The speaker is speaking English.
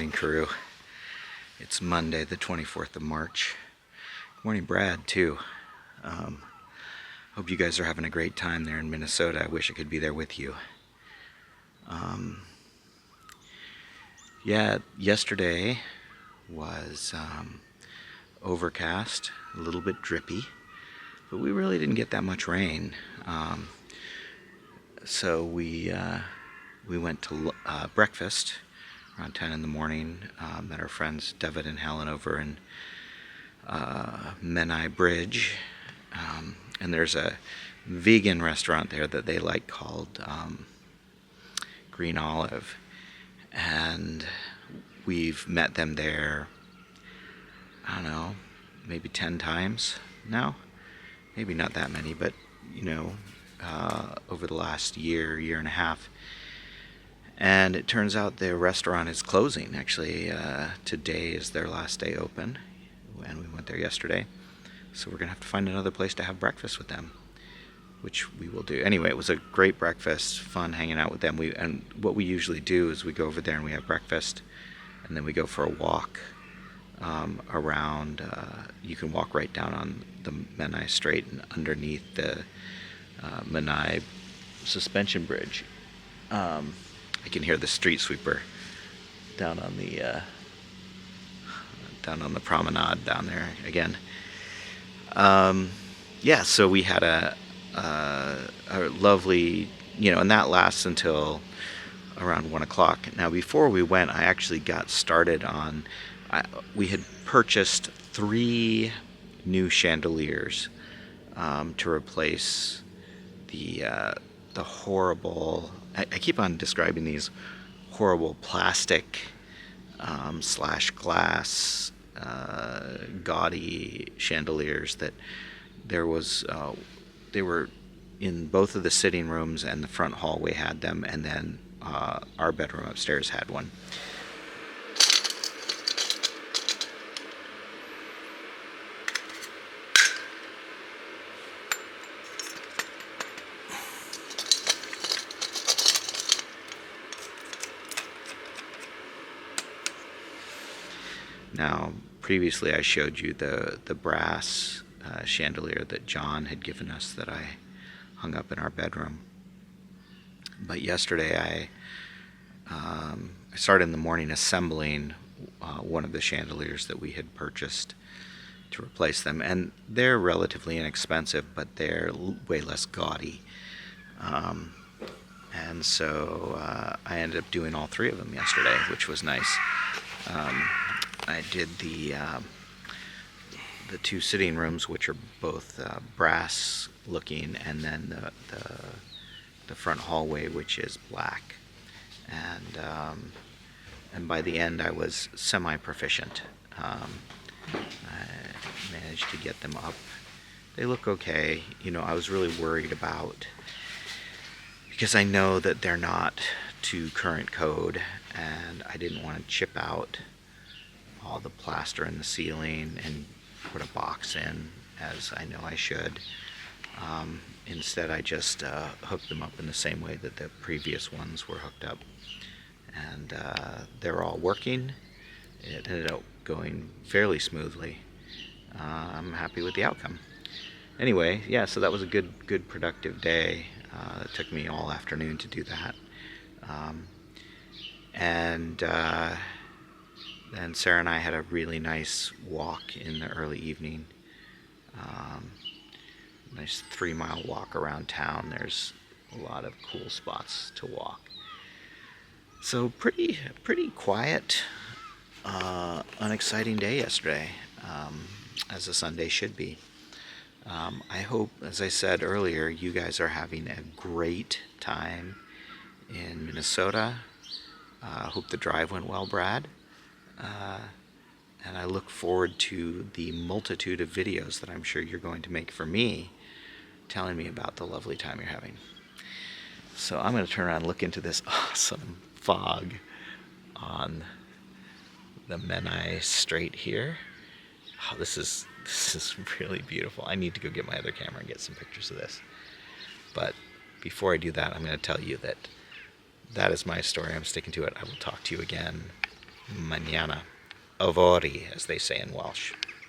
morning, crew. It's Monday, the 24th of March. Good morning, Brad, too. Hope you guys are having a great time there in Minnesota. I wish I could be there with you. Yeah, yesterday was overcast, a little bit drippy, but we really didn't get that much rain. So we went to breakfast around 10 in the morning. Met our friends David and Helen over in Menai Bridge. And there's a vegan restaurant there that they like called Green Olive. And we've met them there, I don't know, maybe 10 times now. Maybe not that many, but, over the last year and a half. And it turns out their restaurant is closing. Actually, today is their last day open, and we went there yesterday. So we're going to have to find another place to have breakfast with them, which we will do. Anyway, it was a great breakfast, fun hanging out with them. And what we usually do is we go over there and we have breakfast, and then we go for a walk around. You can walk right down on the Menai Strait and underneath the Menai suspension bridge. I can hear the street sweeper down on the promenade down there again. So we had a lovely, and that lasts until around 1 o'clock. Now, before we went, I actually got started on. We had purchased 3 new chandeliers to replace the horrible. I keep on describing these horrible plastic / glass gaudy chandeliers that there was. They were in both of the sitting rooms, and the front hallway had them, and then our bedroom upstairs had one. Now, previously I showed you the brass chandelier that John had given us that I hung up in our bedroom. But yesterday I started in the morning assembling one of the chandeliers that we had purchased to replace them. And they're relatively inexpensive, but they're way less gaudy. And so I ended up doing all 3 of them yesterday, which was nice. I did the 2 sitting rooms, which are both brass looking, and then the front hallway, which is black. And by the end, I was semi-proficient. I managed to get them up. They look okay. I was really worried about, because I know that they're not to current code, and I didn't want to chip out all the plaster in the ceiling and put a box in, as I know I should. Instead, I just hooked them up in the same way that the previous ones were hooked up. And they're all working. It ended up going fairly smoothly. I'm happy with the outcome. Anyway, so that was a good productive day. It took me all afternoon to do that. And Sarah and I had a really nice walk in the early evening. Nice 3-mile walk around town. There's a lot of cool spots to walk. So pretty quiet, unexciting day yesterday, as a Sunday should be. I hope, as I said earlier, you guys are having a great time in Minnesota. Hope the drive went well, Brad. And I look forward to the multitude of videos that I'm sure you're going to make for me, telling me about the lovely time you're having. So I'm going to turn around and look into this awesome fog on the Menai Strait here. Oh, this is really beautiful. I need to go get my other camera and get some pictures of this. But before I do that, I'm going to tell you that is my story. I'm sticking to it. I will talk to you again Mañana. Avori, as they say in Welsh.